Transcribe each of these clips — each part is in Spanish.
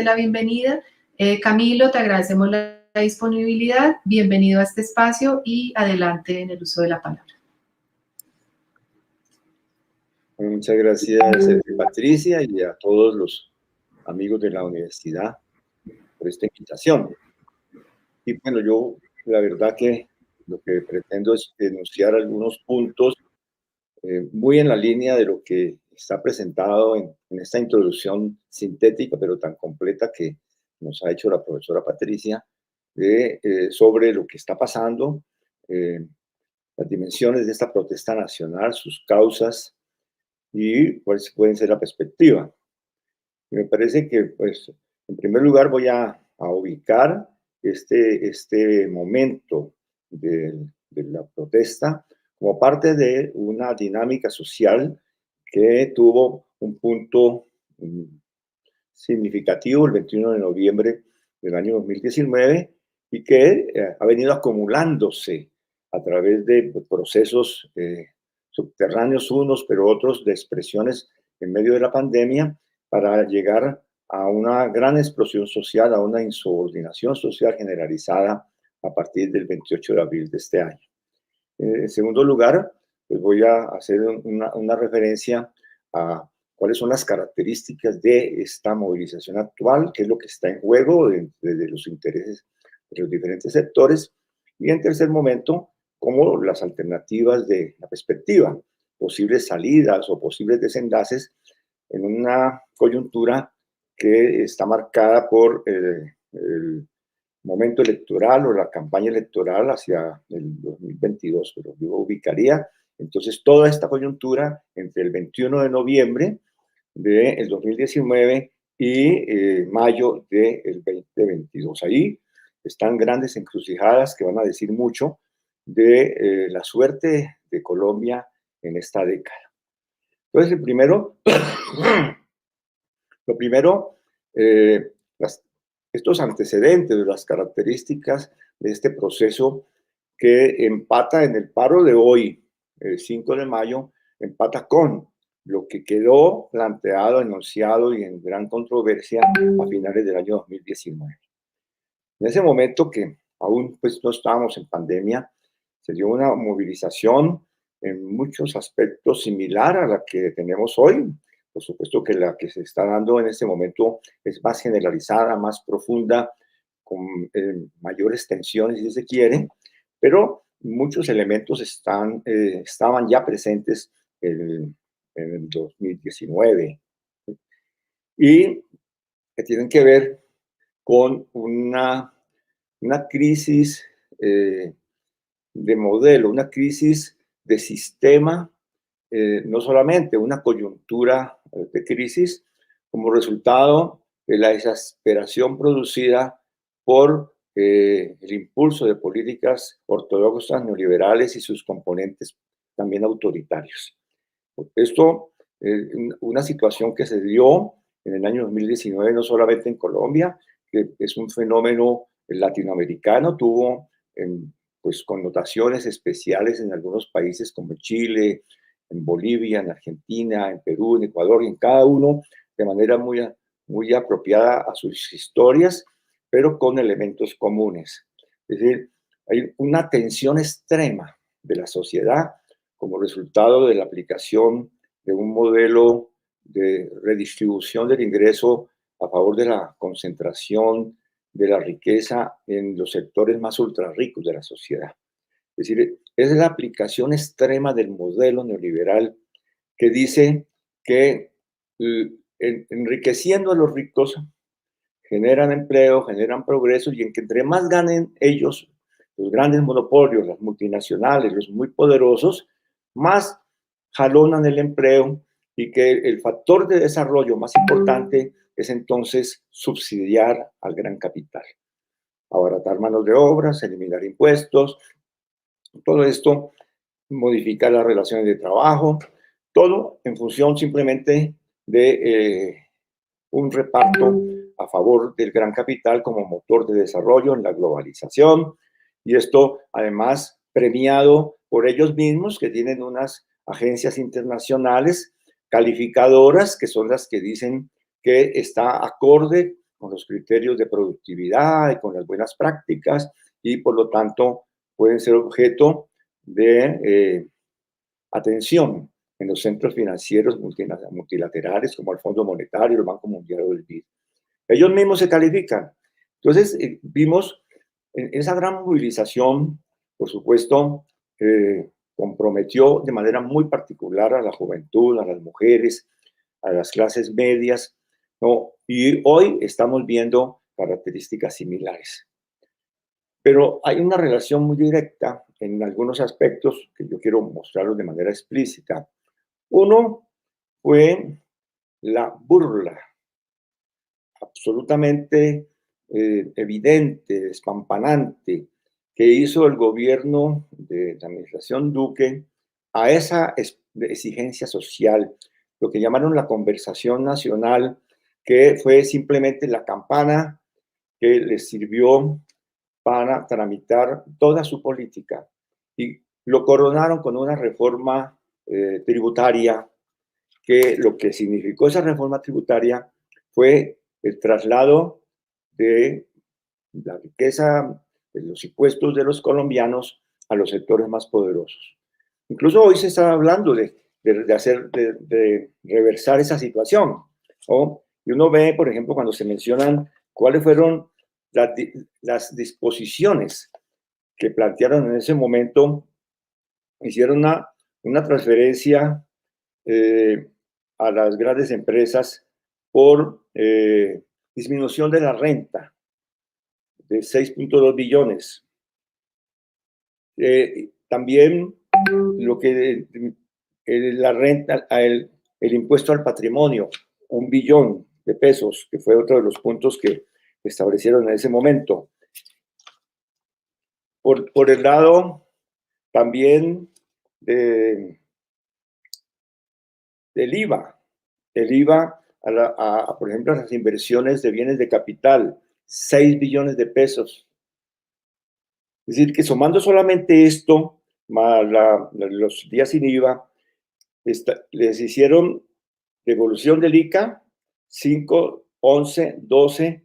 la bienvenida. Camilo, te agradecemos la disponibilidad. Bienvenido a este espacio y adelante en el uso de la palabra. Muchas gracias, Patricia, y a todos los amigos de la universidad por esta invitación. Y bueno, yo la verdad que lo que pretendo es denunciar algunos puntos muy en la línea de lo que está presentado en esta introducción sintética, pero tan completa que nos ha hecho la profesora Patricia, sobre lo que está pasando, las dimensiones de esta protesta nacional, sus causas y cuáles pueden ser la perspectiva. Y me parece que, pues, en primer lugar voy a ubicar este momento de la protesta como parte de una dinámica social que tuvo un punto significativo el 21 de noviembre del año 2019 y que ha venido acumulándose a través de procesos subterráneos unos, pero otros de expresiones en medio de la pandemia para llegar a una gran explosión social, a una insubordinación social generalizada a partir del 28 de abril de este año. En segundo lugar, pues voy a hacer una referencia a cuáles son las características de esta movilización actual, qué es lo que está en juego desde los intereses de los diferentes sectores. Y en tercer momento, cómo las alternativas de la perspectiva, posibles salidas o posibles desenlaces en una coyuntura que está marcada por el momento electoral o la campaña electoral hacia el 2022, pero yo ubicaría entonces toda esta coyuntura entre el 21 de noviembre del 2019 y mayo del 2022. Ahí están grandes encrucijadas que van a decir mucho de la suerte de Colombia en esta década. Entonces, lo primero, estos antecedentes, las características de este proceso que empata en el paro de hoy, el 5 de mayo, empata con lo que quedó planteado, enunciado y en gran controversia a finales del año 2019. En ese momento que aún pues, no estábamos en pandemia, se dio una movilización en muchos aspectos similar a la que tenemos hoy. Por supuesto que la que se está dando en este momento es más generalizada, más profunda, con mayores tensiones, si se quiere, pero muchos elementos estaban ya presentes en el 2019 y que tienen que ver con una crisis de modelo, una crisis de sistema, no solamente una coyuntura de crisis como resultado de la exasperación producida por el impulso de políticas ortodoxas neoliberales y sus componentes también autoritarios. Esto es una situación que se dio en el año 2019, no solamente en Colombia, que es un fenómeno latinoamericano, tuvo pues connotaciones especiales en algunos países como Chile, en Bolivia, en Argentina, en Perú, en Ecuador, y en cada uno de manera muy apropiada a sus historias, pero con elementos comunes. Es decir, hay una tensión extrema de la sociedad como resultado de la aplicación de un modelo de redistribución del ingreso a favor de la concentración de la riqueza en los sectores más ultra ricos de la sociedad. Es decir, es la aplicación extrema del modelo neoliberal que dice que enriqueciendo a los ricos generan empleo, generan progreso y en que entre más ganen ellos, los grandes monopolios, las multinacionales, los muy poderosos, más jalonan el empleo y que el factor de desarrollo más importante es entonces subsidiar al gran capital. Abaratar manos de obras, eliminar impuestos, todo esto modificar las relaciones de trabajo, todo en función simplemente de un reparto a favor del gran capital como motor de desarrollo en la globalización, y esto además premiado por ellos mismos que tienen unas agencias internacionales calificadoras que son las que dicen que está acorde con los criterios de productividad y con las buenas prácticas, y por lo tanto pueden ser objeto de atención en los centros financieros multilaterales como el Fondo Monetario, el Banco Mundial o el BID. Ellos mismos se califican. Entonces, vimos en esa gran movilización, por supuesto, comprometió de manera muy particular a la juventud, a las mujeres, a las clases medias, ¿no? Y hoy estamos viendo características similares. Pero hay una relación muy directa en algunos aspectos que yo quiero mostrarlos de manera explícita. Uno fue la burla absolutamente evidente, despampanante, que hizo el gobierno de la administración Duque a esa exigencia social, lo que llamaron la conversación nacional, que fue simplemente la campana que les sirvió para tramitar toda su política. Y lo coronaron con una reforma tributaria, que lo que significó esa reforma tributaria fue el traslado de la riqueza, de los impuestos de los colombianos a los sectores más poderosos. Incluso hoy se está hablando de reversar esa situación, ¿no? Y uno ve, por ejemplo, cuando se mencionan cuáles fueron las disposiciones que plantearon en ese momento, hicieron una transferencia a las grandes empresas por disminución de la renta de 6.2 billones. También lo que la renta, el impuesto al patrimonio, 1 billón de pesos, que fue otro de los puntos que establecieron en ese momento. Por el lado también del IVA. El IVA, por ejemplo, a las inversiones de bienes de capital, 6 billones de pesos. Es decir, que sumando solamente esto, más los días sin IVA, les hicieron devolución del ICA, 5, 11, 12,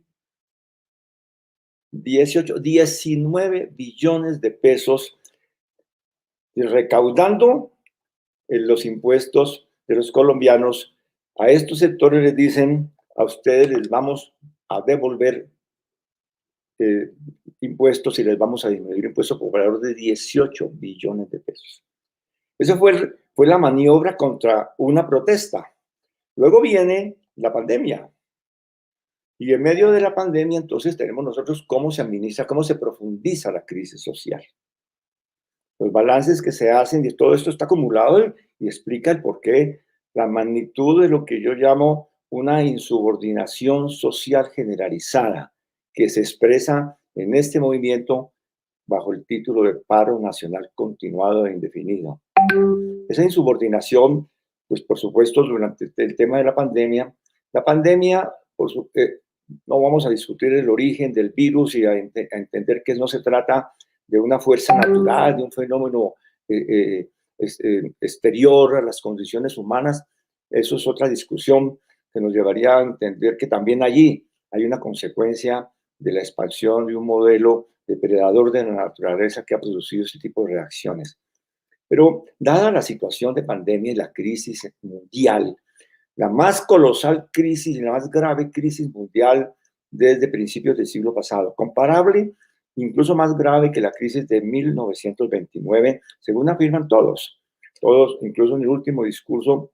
18, 19 billones de pesos, recaudando los impuestos de los colombianos. A estos sectores les dicen, a ustedes les vamos a devolver impuestos y les vamos a disminuir impuestos por valor de 18 billones de pesos. Esa fue la maniobra contra una protesta. Luego viene la pandemia. Y en medio de la pandemia, entonces, tenemos nosotros cómo se administra, cómo se profundiza la crisis social. Los balances que se hacen y todo esto está acumulado y explica el porqué, la magnitud de lo que yo llamo una insubordinación social generalizada que se expresa en este movimiento bajo el título de paro nacional continuado e indefinido. Esa insubordinación, pues por supuesto, durante el tema de la pandemia, no vamos a discutir el origen del virus y a entender que no se trata de una fuerza natural, de un fenómeno exterior a las condiciones humanas. Eso es otra discusión que nos llevaría a entender que también allí hay una consecuencia de la expansión de un modelo depredador de la naturaleza que ha producido ese tipo de reacciones. Pero dada la situación de pandemia y la crisis mundial, la más colosal crisis y la más grave crisis mundial desde principios del siglo pasado, comparable, incluso más grave que la crisis de 1929, según afirman todos, incluso en el último discurso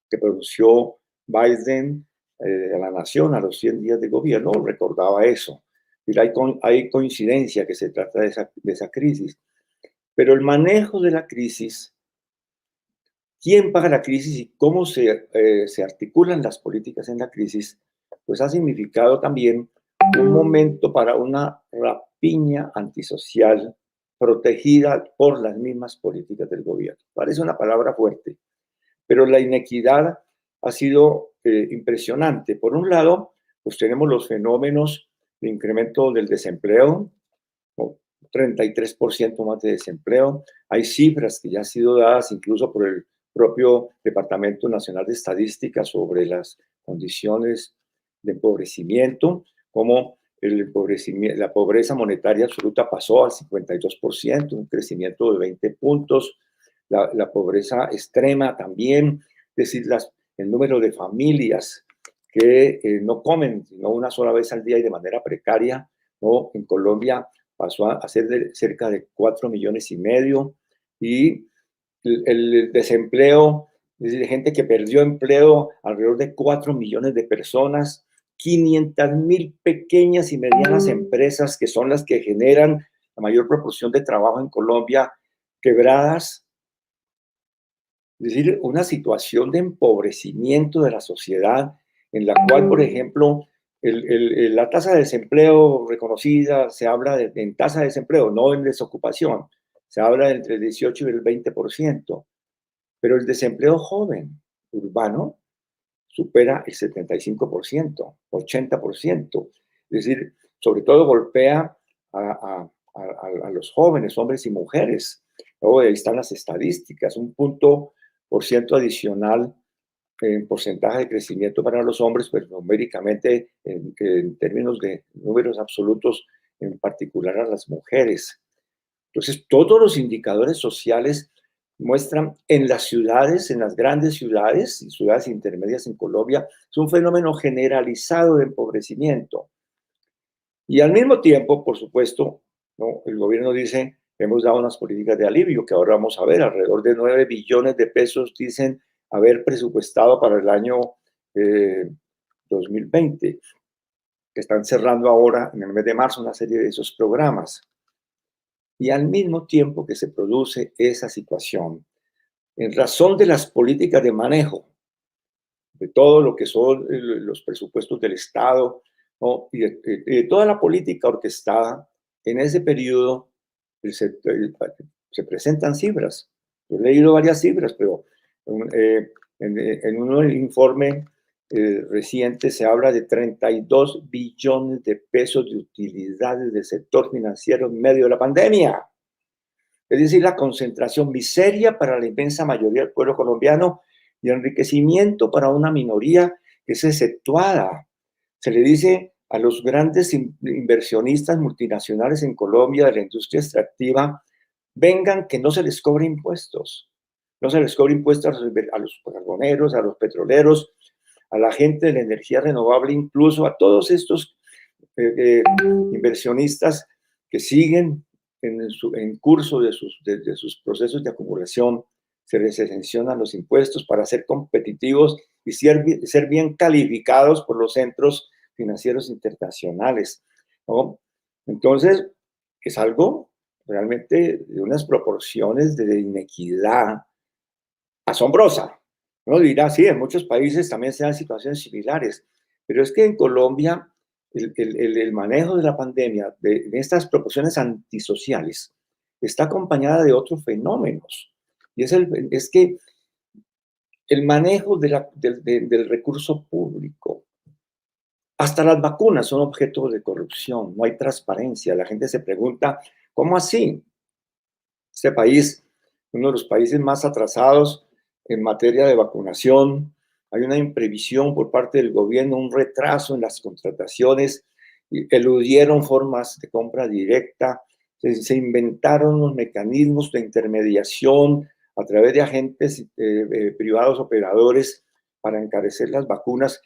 que pronunció Biden a la nación a los 100 días de gobierno, recordaba eso. Y hay coincidencia que se trata de esa crisis. Pero el manejo de la crisis, quién paga la crisis y cómo se articulan las políticas en la crisis, pues ha significado también un momento para una rapiña antisocial protegida por las mismas políticas del gobierno. Parece una palabra fuerte, pero la inequidad ha sido impresionante. Por un lado, pues tenemos los fenómenos de incremento del desempleo, 33% más de desempleo. Hay cifras que ya han sido dadas incluso por el propio Departamento Nacional de Estadística sobre las condiciones de empobrecimiento, como la pobreza monetaria absoluta pasó al 52%, un crecimiento de 20 puntos, la pobreza extrema también, es decir, el número de familias que no comen sino una sola vez al día y de manera precaria, ¿no? En Colombia pasó a ser de cerca de 4,5 millones, y el desempleo, es decir, gente que perdió empleo, alrededor de 4 millones de personas, 500,000 pequeñas y medianas empresas que son las que generan la mayor proporción de trabajo en Colombia, quebradas. Es decir, una situación de empobrecimiento de la sociedad en la cual, por ejemplo, la tasa de desempleo reconocida, se habla en tasa de desempleo, no en desocupación, se habla entre el 18 y el 20%, pero el desempleo joven, urbano, supera el 75%, 80%. Es decir, sobre todo golpea a los jóvenes, hombres y mujeres. Luego ahí están las estadísticas, un punto por ciento adicional en porcentaje de crecimiento para los hombres, pero numéricamente, en términos de números absolutos, en particular a las mujeres. Entonces, todos los indicadores sociales muestran en las ciudades, en las grandes ciudades y ciudades intermedias en Colombia, es un fenómeno generalizado de empobrecimiento. Y al mismo tiempo, por supuesto, ¿no? El gobierno dice, hemos dado unas políticas de alivio, que ahora vamos a ver, alrededor de 9 billones de pesos dicen haber presupuestado para el año 2020, que están cerrando ahora en el mes de marzo una serie de esos programas. Y al mismo tiempo que se produce esa situación, en razón de las políticas de manejo de todo lo que son los presupuestos del Estado, ¿no? Y de toda la política orquestada, en ese periodo se presentan cifras. Yo he leído varias cifras, pero en un informe reciente se habla de 32 billones de pesos de utilidades del sector financiero en medio de la pandemia. Es decir, la concentración, miseria para la inmensa mayoría del pueblo colombiano y enriquecimiento para una minoría que es exceptuada. Se le dice a los grandes inversionistas multinacionales en Colombia de la industria extractiva, vengan, que no se les cobre impuestos. No se les cobre impuestos a los carboneros, a los petroleros, a la gente de la energía renovable, incluso a todos estos inversionistas que siguen en curso de sus procesos de acumulación. Se les exencionan los impuestos para ser competitivos y ser bien calificados por los centros financieros internacionales, ¿no? Entonces, es algo realmente de unas proporciones de inequidad asombrosa. Uno dirá, sí, en muchos países también se dan situaciones similares, pero es que en Colombia el manejo de la pandemia, de estas proporciones antisociales, está acompañada de otros fenómenos. Y es que el manejo del recurso público, hasta las vacunas son objeto de corrupción, no hay transparencia. La gente se pregunta, ¿cómo así? Este país, uno de los países más atrasados en materia de vacunación, hay una imprevisión por parte del gobierno, un retraso en las contrataciones, eludieron formas de compra directa, se inventaron unos mecanismos de intermediación a través de agentes privados operadores para encarecer las vacunas.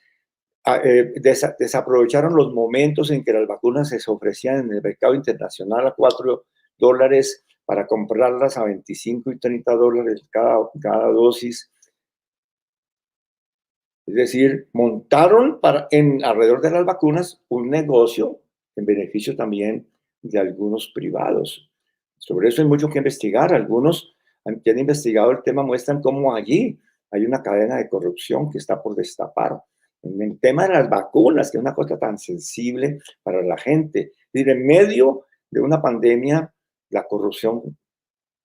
Desaprovecharon los momentos en que las vacunas se ofrecían en el mercado internacional a $4 para comprarlas a 25 y 30 dólares cada dosis. Es decir, montaron alrededor de las vacunas un negocio en beneficio también de algunos privados. Sobre eso hay mucho que investigar. Algunos que han investigado el tema muestran cómo allí hay una cadena de corrupción que está por destapar. En el tema de las vacunas, que es una cosa tan sensible para la gente. Es decir, en medio de una pandemia, la corrupción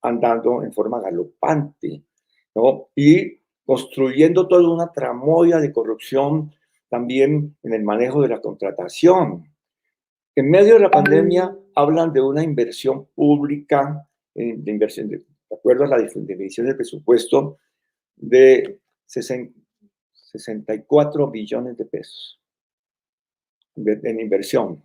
andando en forma galopante, ¿no? Y construyendo toda una tramoya de corrupción también en el manejo de la contratación. En medio de la pandemia hablan de una inversión pública, de inversión, de acuerdo a la definición del presupuesto, de 64 billones de pesos. en inversión.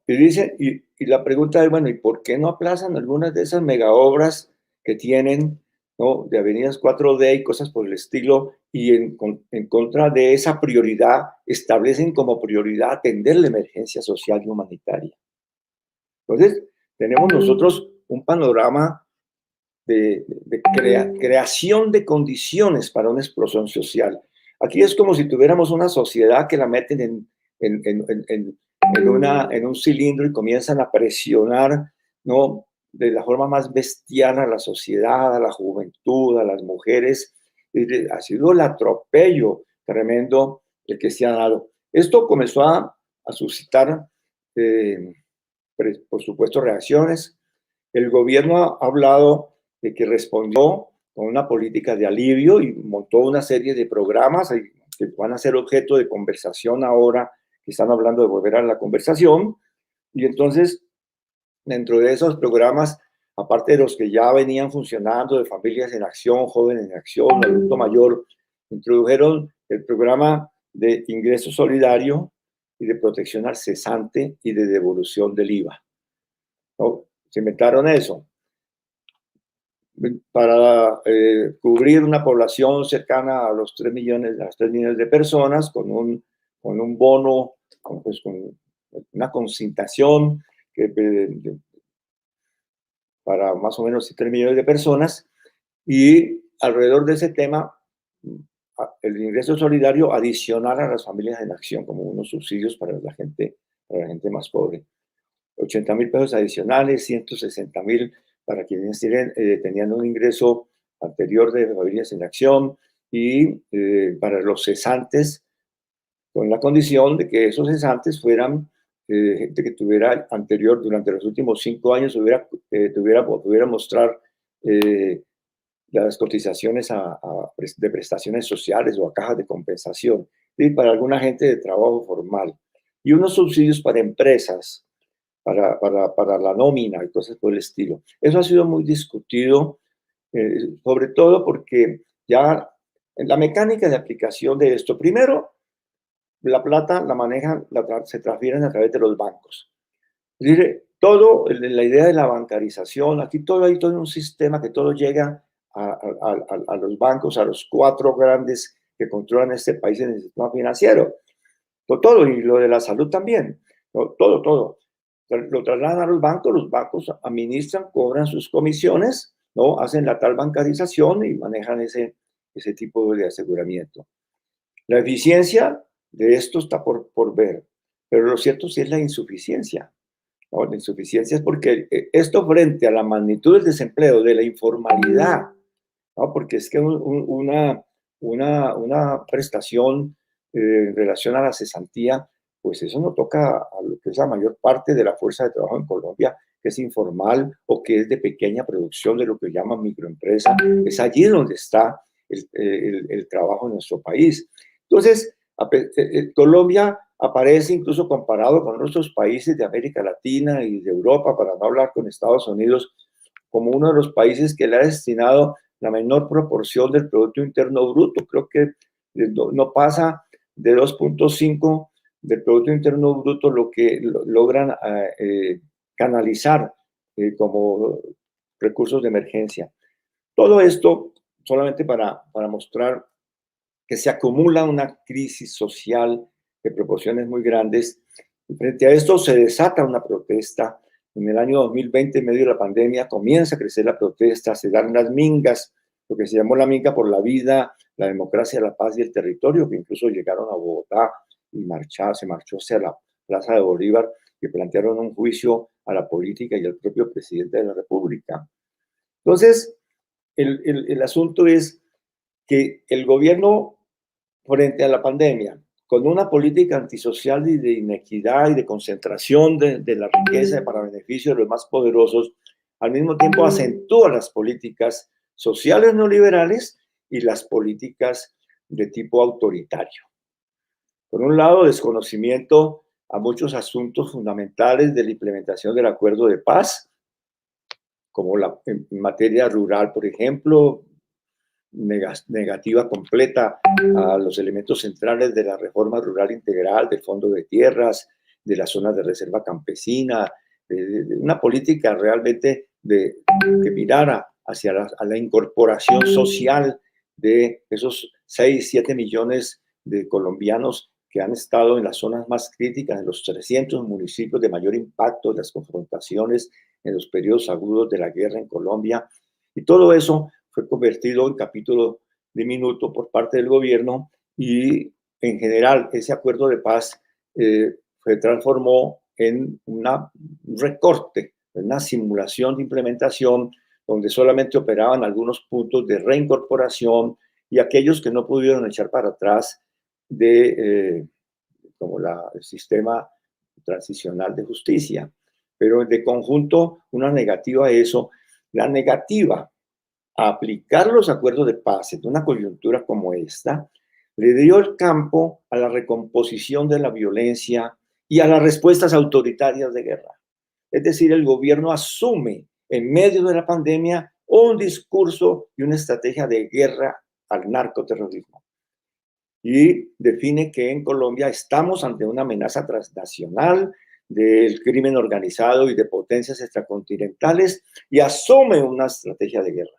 Y dice, y la pregunta es, bueno, ¿y por qué no aplazan algunas de esas megaobras que tienen, ¿no? De avenidas 4D y cosas por el estilo, y en contra de esa prioridad establecen como prioridad atender la emergencia social y humanitaria? Entonces, tenemos nosotros un panorama de creación de condiciones para una explosión social. Aquí es como si tuviéramos una sociedad que la meten en, en, en, en, en un cilindro y comienzan a presionar, ¿no? De la forma más bestial a la sociedad, a la juventud, a las mujeres. Ha sido el atropello tremendo el que se ha dado. Esto comenzó a suscitar, eh, por supuesto, reacciones. El gobierno ha hablado de que respondió con una política de alivio y montó una serie de programas que van a ser objeto de conversación ahora, que están hablando de volver a la conversación. Y entonces, dentro de esos programas, aparte de los que ya venían funcionando, de familias en acción, jóvenes en acción, adulto mayor, introdujeron el programa de ingreso solidario y de protección al cesante y de devolución del IVA, ¿no? Se inventaron eso para cubrir una población cercana a los 3 millones, a las 3 millones de personas, con un bono, pues, con una consignación que, para más o menos 3 millones de personas, y alrededor de ese tema, el ingreso solidario adicional a las familias en acción, como unos subsidios para la gente más pobre. 80,000 pesos adicionales, 160,000 para quienes tenían un ingreso anterior de familias en acción, y para los cesantes, con la condición de que esos cesantes fueran gente que tuviera anterior, durante los últimos 5 años, pudiera mostrar eh, las cotizaciones de prestaciones sociales o a cajas de compensación, y para alguna gente de trabajo formal, y unos subsidios para empresas, para la nómina y cosas por el estilo. Eso ha sido muy discutido, sobre todo porque ya en la mecánica de aplicación de esto, primero, la plata la manejan, se transfieren a través de los bancos. Es decir, todo, la idea de la bancarización, aquí todo hay todo un sistema que todo llega a los bancos, a los 4 grandes que controlan este país en el sistema financiero. Todo, y lo de la salud también, todo. Lo trasladan a los bancos administran, cobran sus comisiones, ¿no? Hacen la tal bancarización y manejan ese tipo de aseguramiento. La eficiencia de esto está por ver, pero lo cierto sí es la insuficiencia, ¿no? La insuficiencia es porque esto, frente a la magnitud del desempleo, de la informalidad, ¿no? Porque es que una prestación en relación a la cesantía, pues eso no toca a lo que es la mayor parte de la fuerza de trabajo en Colombia, que es informal o que es de pequeña producción, de lo que llaman microempresa. Es allí donde está el trabajo en nuestro país. Entonces, Colombia aparece incluso comparado con otros países de América Latina y de Europa, para no hablar con Estados Unidos, como uno de los países que le ha destinado la menor proporción del Producto Interno Bruto. Creo que no pasa de 2,5 del Producto Interno Bruto lo que logran canalizar como recursos de emergencia. Todo esto solamente para mostrar que se acumula una crisis social de proporciones muy grandes. Y frente a esto se desata una protesta. En el año 2020, en medio de la pandemia, comienza a crecer la protesta, se dan las mingas, lo que se llamó la minga por la vida, la democracia, la paz y el territorio, que incluso llegaron a Bogotá y se marchó hacia la Plaza de Bolívar, que plantearon un juicio a la política y al propio presidente de la República. Entonces, el asunto es que el gobierno, frente a la pandemia, con una política antisocial y de inequidad y de concentración de la riqueza para beneficio de los más poderosos, al mismo tiempo acentúa las políticas sociales neoliberales y las políticas de tipo autoritario. Por un lado, desconocimiento a muchos asuntos fundamentales de la implementación del acuerdo de paz, como en materia rural, por ejemplo, negativa completa a los elementos centrales de la reforma rural integral, del Fondo de Tierras, de las zonas de reserva campesina, de una política realmente que mirara hacia la incorporación social de esos 6, 7 millones de colombianos que han estado en las zonas más críticas, en los 300 municipios de mayor impacto de las confrontaciones en los periodos agudos de la guerra en Colombia. Y todo eso fue convertido en capítulo diminuto por parte del gobierno y en general ese acuerdo de paz se transformó en un recorte, en una simulación de implementación donde solamente operaban algunos puntos de reincorporación y aquellos que no pudieron echar para atrás como el sistema transicional de justicia. Pero de conjunto, una negativa a eso, la negativa a aplicar los acuerdos de paz en una coyuntura como esta, le dio el campo a la recomposición de la violencia y a las respuestas autoritarias de guerra. Es decir, el gobierno asume en medio de la pandemia un discurso y una estrategia de guerra al narcoterrorismo. Y define que en Colombia estamos ante una amenaza transnacional del crimen organizado y de potencias extracontinentales y asume una estrategia de guerra.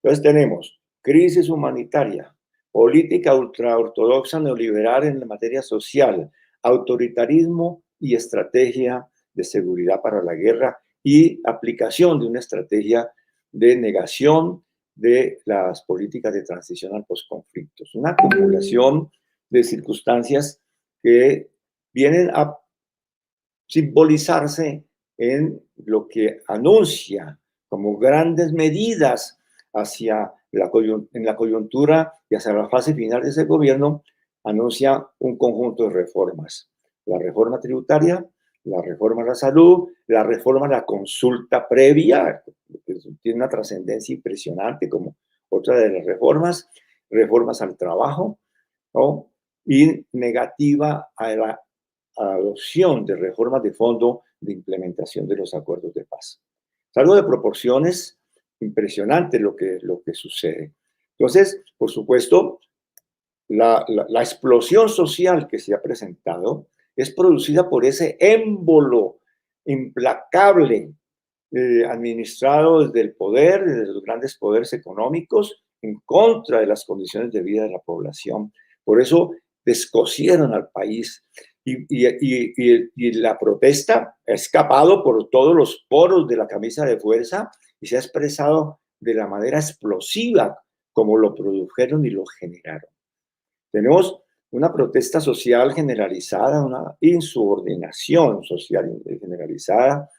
Entonces tenemos crisis humanitaria, política ultraortodoxa neoliberal en la materia social, autoritarismo y estrategia de seguridad para la guerra y aplicación de una estrategia de negación de las políticas de transición al posconflictos. Una acumulación de circunstancias que vienen a simbolizarse en lo que anuncia como grandes medidas en la coyuntura y hacia la fase final de ese gobierno, anuncia un conjunto de reformas. La reforma tributaria, la reforma a la salud, la reforma a la consulta previa, que tiene una trascendencia impresionante como otra de las reformas, reformas al trabajo, ¿no? Y negativa a la adopción de reformas de fondo de implementación de los acuerdos de paz. Es algo de proporciones impresionante lo que sucede. Entonces, por supuesto, la explosión social que se ha presentado es producida por ese émbolo implacable administrado desde el poder, desde los grandes poderes económicos, en contra de las condiciones de vida de la población. Por eso descosieron al país y la protesta ha escapado por todos los poros de la camisa de fuerza y se ha expresado de la manera explosiva como lo produjeron y lo generaron. Tenemos una protesta social generalizada, una insubordinación social generalizada.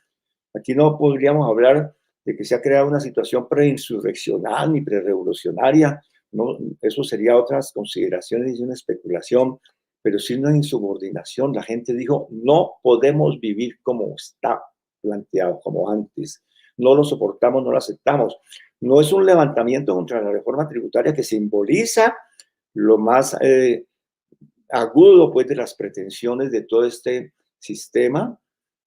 Aquí no podríamos hablar de que se ha creado una situación preinsurreccional ni prerevolucionaria, no, eso sería otras consideraciones y una especulación, pero sí una insubordinación. La gente dijo, no podemos vivir como está planteado, como antes. No lo soportamos, no lo aceptamos. No es un levantamiento contra la reforma tributaria que simboliza lo más agudo pues, de las pretensiones de todo este sistema,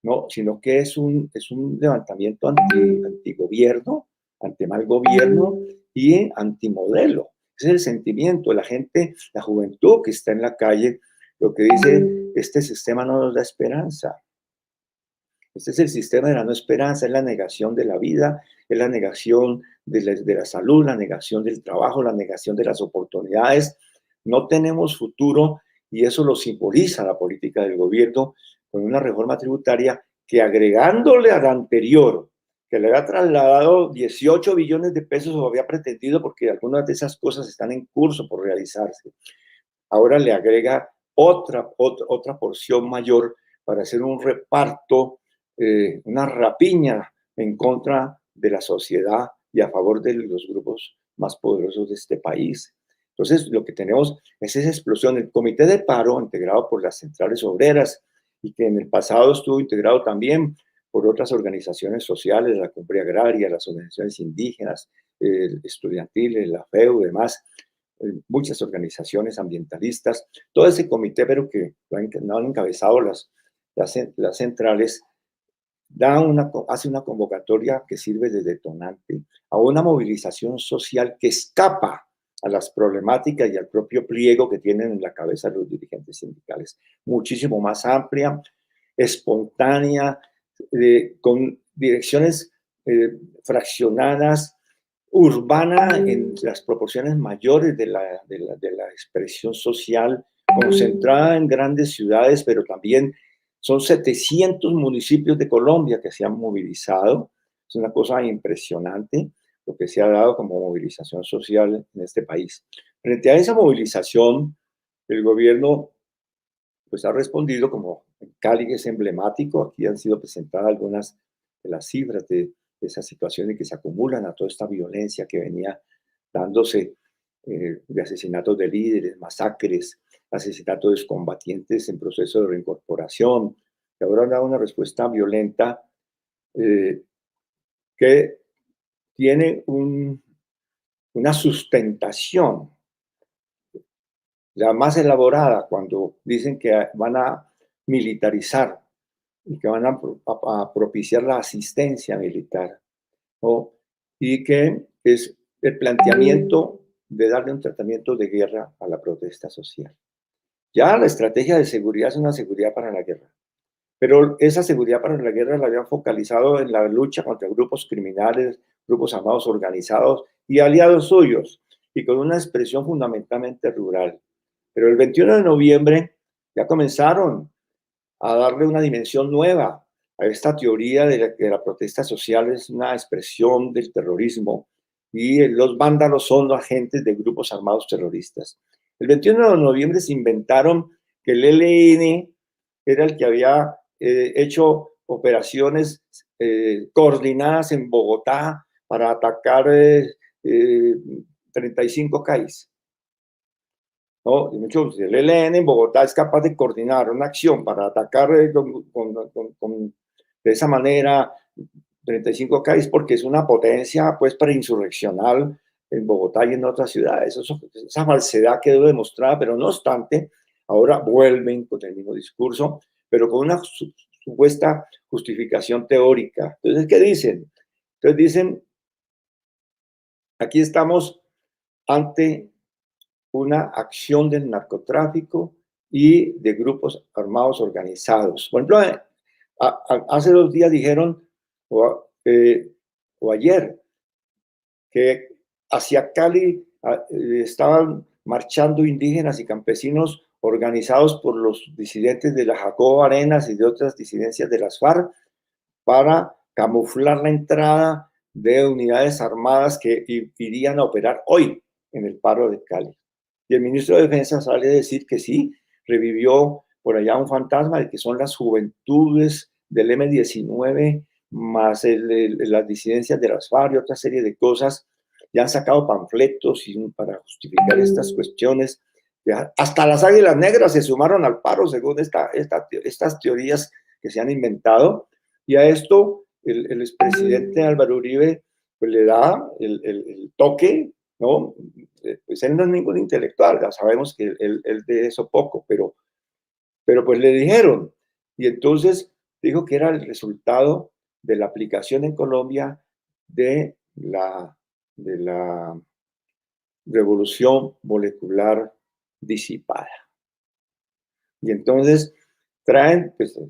¿no? Sino que es un levantamiento antigobierno, ante mal gobierno y antimodelo. Ese es el sentimiento de la gente, la juventud que está en la calle, lo que dice, este sistema no nos da esperanza. Este es el sistema de la no esperanza, es la negación de la vida, es la negación de la salud, la negación del trabajo, la negación de las oportunidades. No tenemos futuro y eso lo simboliza la política del gobierno con una reforma tributaria que agregándole a la anterior, que le había trasladado 18 billones de pesos o había pretendido, porque algunas de esas cosas están en curso por realizarse, ahora le agrega otra porción mayor para hacer un reparto, una rapiña en contra de la sociedad y a favor de los grupos más poderosos de este país. Entonces, lo que tenemos es esa explosión. El comité de paro, integrado por las centrales obreras y que en el pasado estuvo integrado también por otras organizaciones sociales, la Cumbre Agraria, las organizaciones indígenas, estudiantiles, la FEU y demás, muchas organizaciones ambientalistas, todo ese comité, pero que no han encabezado las centrales, hace una convocatoria que sirve de detonante a una movilización social que escapa a las problemáticas y al propio pliego que tienen en la cabeza los dirigentes sindicales. Muchísimo más amplia, espontánea, con direcciones fraccionadas, urbana en las proporciones mayores de la expresión social, concentrada en grandes ciudades, pero también son 700 municipios de Colombia que se han movilizado. Es una cosa impresionante lo que se ha dado como movilización social en este país. Frente a esa movilización, el gobierno pues ha respondido, como en Cali es emblemático. Aquí han sido presentadas algunas de las cifras de esas situaciones que se acumulan a toda esta violencia que venía dándose, de asesinatos de líderes, masacres, asesinatos de combatientes en proceso de reincorporación, que ahora han dado una respuesta violenta eh, que tiene una sustentación la más elaborada cuando dicen que van a militarizar y que van a propiciar la asistencia militar, ¿no? Y que es el planteamiento de darle un tratamiento de guerra a la protesta social. Ya la estrategia de seguridad es una seguridad para la guerra, pero esa seguridad para la guerra la habían focalizado en la lucha contra grupos criminales, grupos armados organizados y aliados suyos, y con una expresión fundamentalmente rural. Pero el 21 de noviembre ya comenzaron a darle una dimensión nueva a esta teoría de que la protesta social es una expresión del terrorismo y los vándalos son agentes de grupos armados terroristas. El 21 de noviembre se inventaron que el ELN era el que había hecho operaciones coordinadas en Bogotá para atacar 35 CAIs. ¿No? El ELN en Bogotá es capaz de coordinar una acción para atacar de esa manera 35 CAIs porque es una potencia pues preinsurreccional en Bogotá y en otras ciudades. Esa falsedad quedó demostrada, pero no obstante, ahora vuelven con el mismo discurso, pero con una supuesta justificación teórica. Entonces, ¿qué dicen? Entonces dicen, aquí estamos ante una acción del narcotráfico y de grupos armados organizados. Por ejemplo, hace 2 días dijeron, o ayer, que hacia Cali estaban marchando indígenas y campesinos organizados por los disidentes de la Jacobo Arenas y de otras disidencias de las FARC para camuflar la entrada de unidades armadas que irían a operar hoy en el paro de Cali. Y el ministro de Defensa sale a decir que sí, revivió por allá un fantasma de que son las juventudes del M-19 más las disidencias de las FARC y otra serie de cosas. Ya han sacado panfletos para justificar estas cuestiones. Ya, hasta las Águilas Negras se sumaron al paro según estas teorías que se han inventado. Y a esto el expresidente Álvaro Uribe pues, le da el toque, ¿no? Pues él no es ningún intelectual, ya sabemos que él de eso poco, pero pues le dijeron. Y entonces dijo que era el resultado de la aplicación en Colombia de la revolución molecular disipada. Y entonces traen, pues,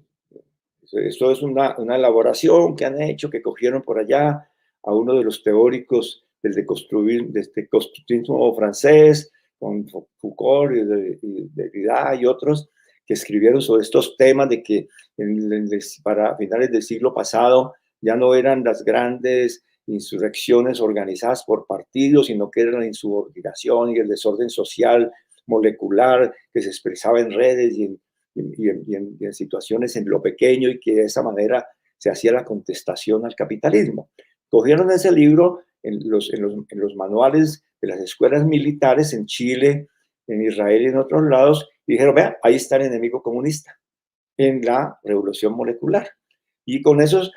esto es una elaboración que han hecho, que cogieron por allá a uno de los teóricos del deconstructivismo francés, con Foucault y Derrida y otros, que escribieron sobre estos temas de que para finales del siglo pasado ya no eran las grandes insurrecciones organizadas por partidos, sino que era la insubordinación y el desorden social molecular que se expresaba en redes y en situaciones en lo pequeño, y que de esa manera se hacía la contestación al capitalismo. Cogieron ese libro en los manuales de las escuelas militares en Chile, en Israel y en otros lados, y dijeron, vean, ahí está el enemigo comunista, en la revolución molecular. Y con eso,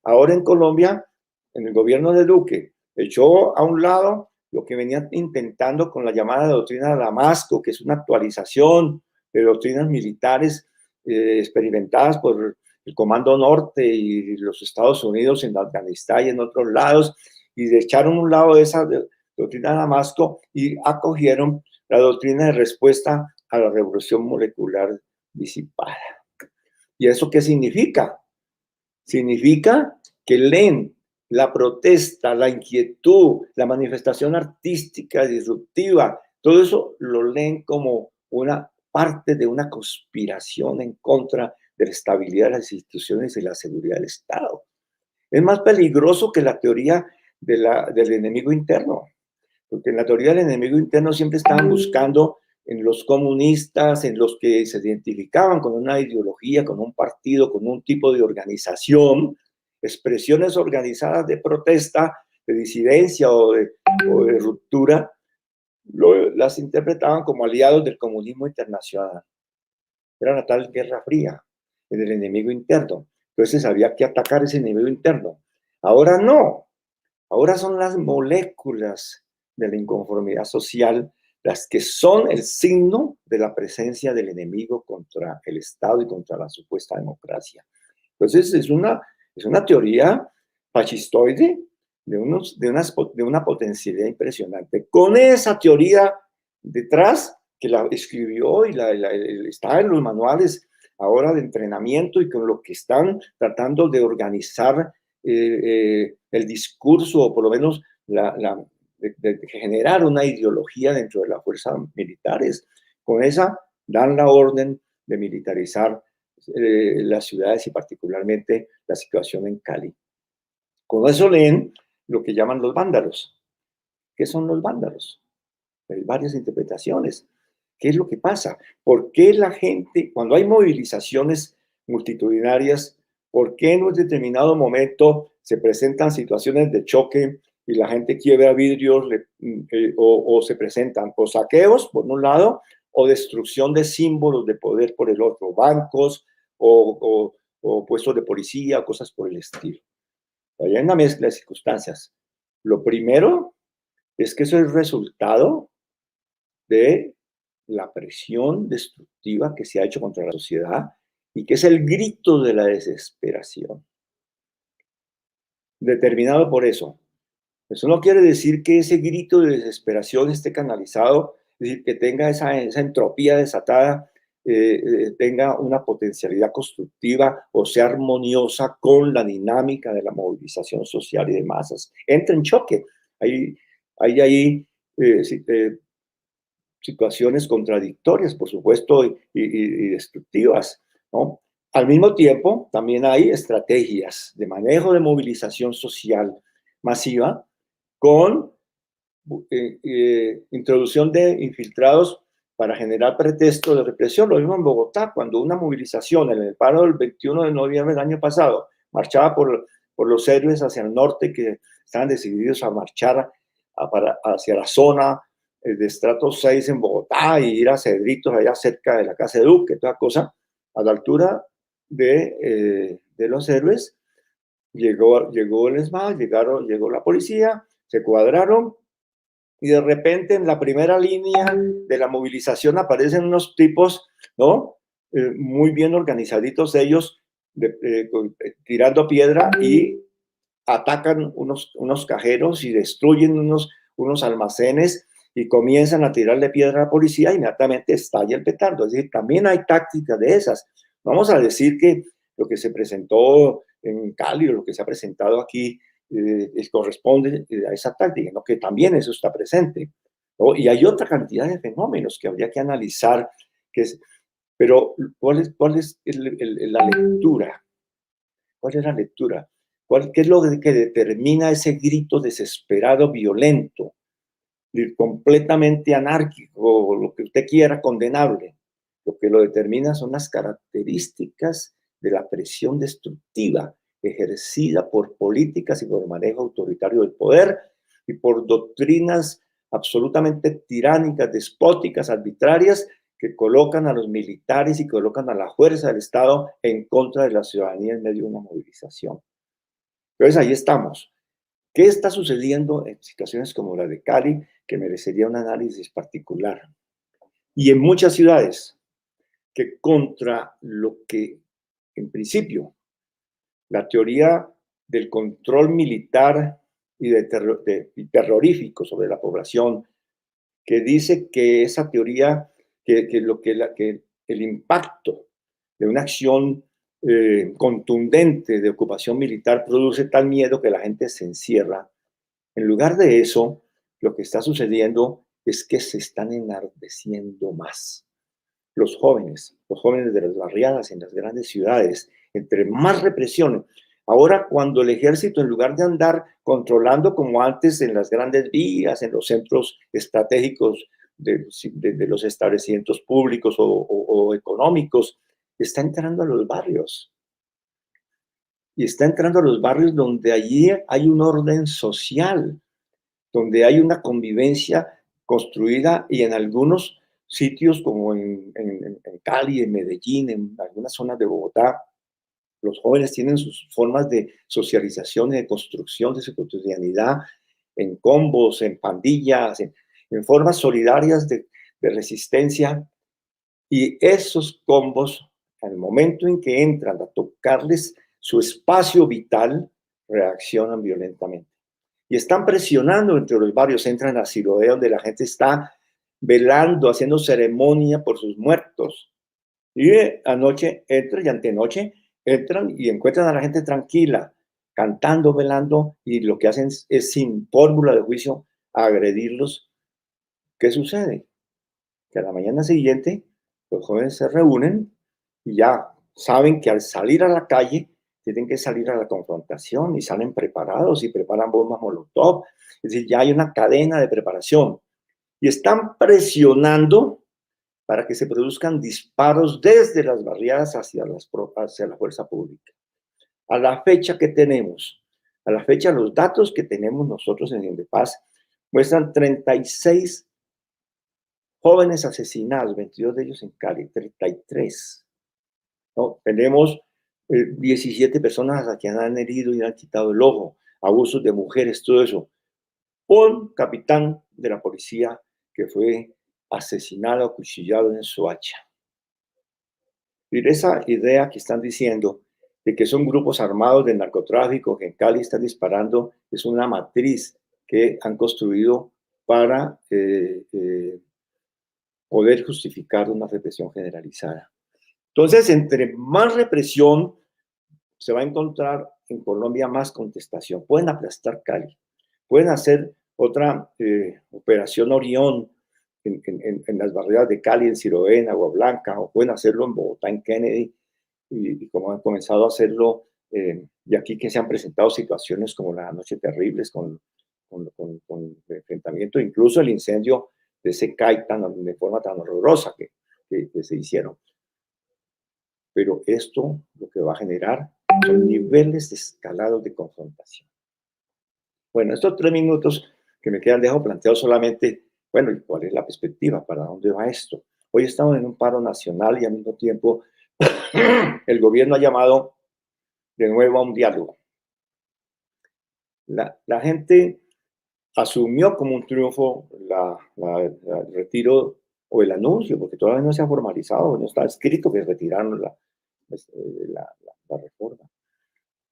ahora en Colombia, en el gobierno de Duque, echó a un lado lo que venía intentando con la llamada doctrina de Damasco, que es una actualización de doctrinas militares experimentadas por el Comando Norte y los Estados Unidos en Afganistán y en otros lados, y echaron un lado de esa doctrina de Damasco y acogieron la doctrina de respuesta a la revolución molecular disipada. ¿Y eso qué significa? Significa que leen la protesta, la inquietud, la manifestación artística, disruptiva, todo eso lo leen como una parte de una conspiración en contra de la estabilidad de las instituciones y la seguridad del Estado. Es más peligroso que la teoría del enemigo interno, porque en la teoría del enemigo interno siempre estaban buscando en los comunistas, en los que se identificaban con una ideología, con un partido, con un tipo de organización, expresiones organizadas de protesta, de disidencia o de ruptura, las interpretaban como aliados del comunismo internacional. Era la tal Guerra Fría, del enemigo interno. Entonces había que atacar ese enemigo interno. Ahora no, ahora son las moléculas de la inconformidad social las que son el signo de la presencia del enemigo contra el Estado y contra la supuesta democracia. Entonces es una teoría fascistoide de una potencialidad impresionante. Con esa teoría detrás, que la escribió y está en los manuales ahora de entrenamiento y con lo que están tratando de organizar el discurso, o por lo menos de generar una ideología dentro de las fuerzas militares. Con esa dan la orden de militarizar las ciudades y particularmente la situación en Cali. Con eso leen lo que llaman los vándalos. ¿Qué son los vándalos? Hay varias interpretaciones. ¿Qué es lo que pasa? ¿Por qué la gente, cuando hay movilizaciones multitudinarias, por qué en un determinado momento se presentan situaciones de choque y la gente quiebra vidrios o se presentan o saqueos, por un lado, o destrucción de símbolos de poder por el otro, bancos o puestos de policía, o cosas por el estilo? Hay una mezcla de circunstancias. Lo primero es que eso es resultado de la presión destructiva que se ha hecho contra la sociedad y que es el grito de la desesperación. Determinado por eso. Eso no quiere decir que ese grito de desesperación esté canalizado, es decir, que tenga esa entropía desatada, tenga una potencialidad constructiva o sea armoniosa con la dinámica de la movilización social y de masas. Entra en choque. Hay ahí situaciones contradictorias, por supuesto, y destructivas, ¿no? Al mismo tiempo, también hay estrategias de manejo de movilización social masiva con introducción de infiltrados para generar pretextos de represión. Lo mismo en Bogotá, cuando una movilización en el paro del 21 de noviembre del año pasado marchaba por los héroes hacia el norte, que estaban decididos a marchar hacia la zona de estrato 6 en Bogotá y ir a Cedritos, allá cerca de la casa de Duque, toda cosa, a la altura de los héroes, llegó el ESMAD, llegó la policía, se cuadraron y de repente en la primera línea de la movilización aparecen unos tipos, ¿no? Muy bien organizaditos ellos, tirando piedra y atacan unos cajeros y destruyen unos almacenes y comienzan a tirarle piedra a la policía, e inmediatamente estalla el petardo. Es decir, también hay tácticas de esas. Vamos a decir que lo que se presentó en Cali o lo que se ha presentado aquí corresponde a esa táctica, ¿no? Que también eso está presente, ¿no? Y hay otra cantidad de fenómenos que habría que analizar, pero ¿cuál es la lectura? ¿Cuál es la lectura? ¿Qué es lo que determina ese grito desesperado, violento, completamente anárquico, lo que usted quiera, condenable? Lo que lo determina son las características de la presión destructiva ejercida por políticas y por el manejo autoritario del poder y por doctrinas absolutamente tiránicas, despóticas, arbitrarias, que colocan a los militares y colocan a la fuerza del Estado en contra de la ciudadanía en medio de una movilización. Entonces ahí estamos. ¿Qué está sucediendo en situaciones como la de Cali, que merecería un análisis particular? Y en muchas ciudades, que contra lo que en principio, la teoría del control militar y y terrorífico sobre la población, que dice que esa teoría, que el impacto de una acción contundente de ocupación militar produce tal miedo que la gente se encierra. En lugar de eso, lo que está sucediendo es que se están enardeciendo más. Los jóvenes de las barriadas en las grandes ciudades, entre más represión. Ahora, cuando el ejército, en lugar de andar controlando como antes en las grandes vías, en los centros estratégicos de los establecimientos públicos o económicos, está entrando a los barrios. Y está entrando a los barrios donde allí hay un orden social, donde hay una convivencia construida y en algunos sitios como en Cali, en Medellín, en algunas zonas de Bogotá, los jóvenes tienen sus formas de socialización y de construcción de su cotidianidad en combos, en pandillas, en formas solidarias de resistencia. Y esos combos, al momento en que entran a tocarles su espacio vital, reaccionan violentamente. Y están presionando entre los barrios, entran a Siloé, donde la gente está velando, haciendo ceremonia por sus muertos. Y anoche entran y antenoche entran y encuentran a la gente tranquila, cantando, velando, y lo que hacen es sin fórmula de juicio agredirlos. ¿Qué sucede? Que a la mañana siguiente los jóvenes se reúnen y ya saben que al salir a la calle tienen que salir a la confrontación y salen preparados y preparan bombas Molotov. Es decir, ya hay una cadena de preparación y están presionando para que se produzcan disparos desde las barriadas hacia la fuerza pública. A la fecha que tenemos, a la fecha los datos que tenemos nosotros en Indepaz muestran 36 jóvenes asesinados, 22 de ellos en Cali, 33. ¿No? Tenemos 17 personas a quienes han herido y han quitado el ojo, abusos de mujeres, todo eso. Un capitán de la policía que fue asesinado, acuchillado en Soacha. Y esa idea que están diciendo de que son grupos armados de narcotráfico que en Cali están disparando es una matriz que han construido para poder justificar una represión generalizada. Entonces, entre más represión, se va a encontrar en Colombia más contestación. Pueden aplastar Cali, pueden hacer otra operación Orión en las barriadas de Cali, en Siloé, en Agua Blanca, o pueden hacerlo en Bogotá, en Kennedy, y como han comenzado a hacerlo, y aquí que se han presentado situaciones como la Noche Terribles, con enfrentamiento, incluso el incendio de ese CAI de forma tan horrorosa que se hicieron. Pero esto lo que va a generar son niveles de escalado de confrontación. Bueno, estos 3 minutos que me quedan dejo planteado solamente, bueno, ¿y cuál es la perspectiva? ¿Para dónde va esto? Hoy estamos en un paro nacional y al mismo tiempo el gobierno ha llamado de nuevo a un diálogo. La gente asumió como un triunfo el retiro o el anuncio, porque todavía no se ha formalizado, no está escrito que retiraron la reforma.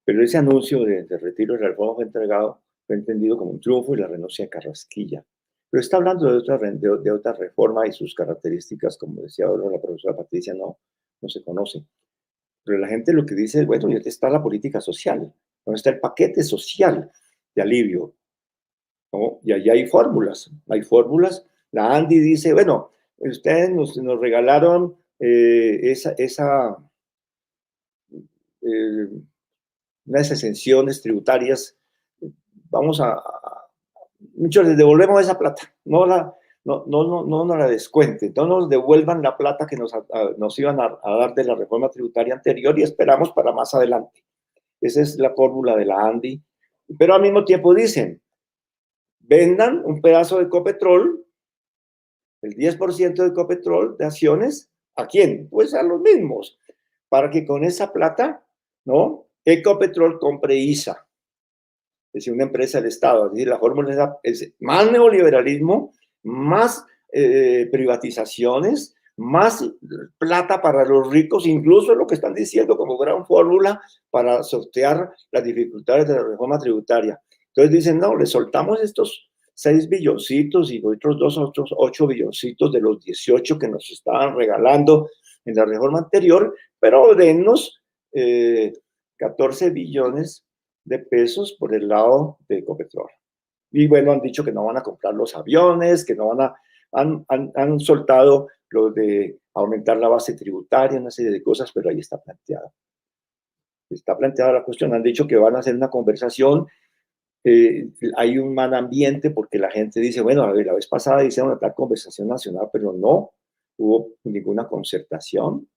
Pero ese anuncio de retiro de la reforma fue entendido como un triunfo y la renuncia de Carrasquilla. Pero está hablando de otra reforma y sus características, como decía ahora la profesora Patricia, no se conocen. Pero la gente lo que dice es, bueno, ¿y dónde está la política social? ¿Dónde está el paquete social de alivio? ¿No? Y allí hay fórmulas. La Andy dice, bueno, ustedes nos regalaron unas exenciones tributarias, muchos les devolvemos esa plata, no nos la descuenten, no nos devuelvan la plata que nos iban a dar de la reforma tributaria anterior y esperamos para más adelante. Esa es la fórmula de la Andy. Pero al mismo tiempo dicen, vendan un pedazo de Ecopetrol, el 10% de Ecopetrol de acciones, ¿a quién? Pues a los mismos, para que con esa plata, ¿no? Ecopetrol compre ISA, es decir, una empresa del Estado. Es decir, la fórmula es más neoliberalismo, más privatizaciones, más plata para los ricos, incluso lo que están diciendo como gran fórmula para sortear las dificultades de la reforma tributaria. Entonces dicen, no, le soltamos estos 6 billoncitos y otros 8 billoncitos de los 18 que nos estaban regalando en la reforma anterior, pero dennos 14 billones de pesos por el lado de Ecopetrol. Y bueno, han dicho que no van a comprar los aviones, que no van a, han soltado lo de aumentar la base tributaria, una serie de cosas, pero ahí está planteado. Está planteada la cuestión, han dicho que van a hacer una conversación, hay un mal ambiente porque la gente dice, bueno, a ver, la vez pasada hicieron una conversación nacional, pero no hubo ninguna concertación.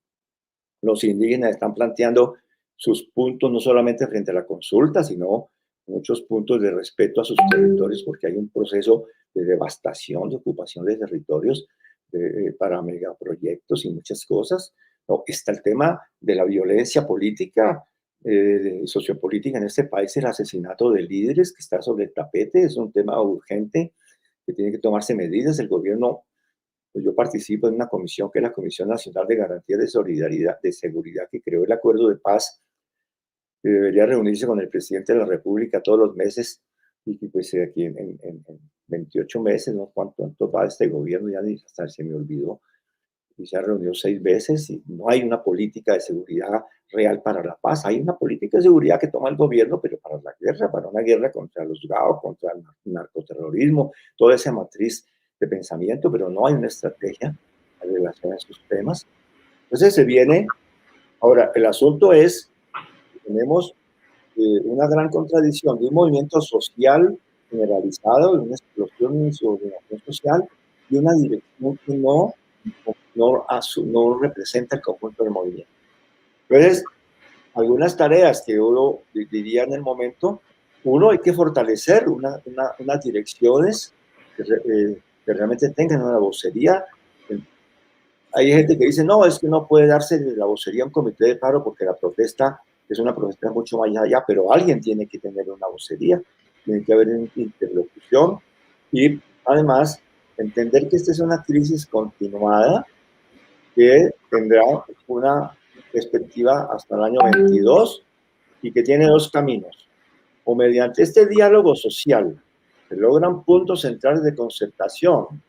Los indígenas están planteando sus puntos no solamente frente a la consulta, sino muchos puntos de respeto a sus territorios, porque hay un proceso de devastación, de ocupación de territorios para megaproyectos y muchas cosas. No, está el tema de la violencia política, sociopolítica en este país, el asesinato de líderes que está sobre el tapete, es un tema urgente que tiene que tomarse medidas. El gobierno, pues yo participo en una comisión que es la Comisión Nacional de Garantía de Solidaridad, de Seguridad, que creó el acuerdo de paz, que debería reunirse con el presidente de la República todos los meses, y que pues aquí en 28 meses, ¿no? ¿Cuánto va este gobierno? Ya hasta se me olvidó. Y se ha reunido 6 veces y no hay una política de seguridad real para la paz. Hay una política de seguridad que toma el gobierno, pero para la guerra, para una guerra contra los GAO, contra el narcoterrorismo, toda esa matriz de pensamiento, pero no hay una estrategia en relación a esos temas. Entonces se viene, ahora el asunto es, tenemos una gran contradicción de un movimiento social generalizado, de una explosión en su organización social y una dirección que no representa el conjunto del movimiento. Entonces, algunas tareas que uno diría en el momento, uno, hay que fortalecer unas direcciones que realmente tengan una vocería. Hay gente que dice, no, es que no puede darse la vocería a un comité de paro porque la protesta es una protesta mucho más allá, pero alguien tiene que tener una vocería, tiene que haber una interlocución y además entender que esta es una crisis continuada que tendrá una perspectiva hasta el año 22 y que tiene 2 caminos. O mediante este diálogo social se logran puntos centrales de concertación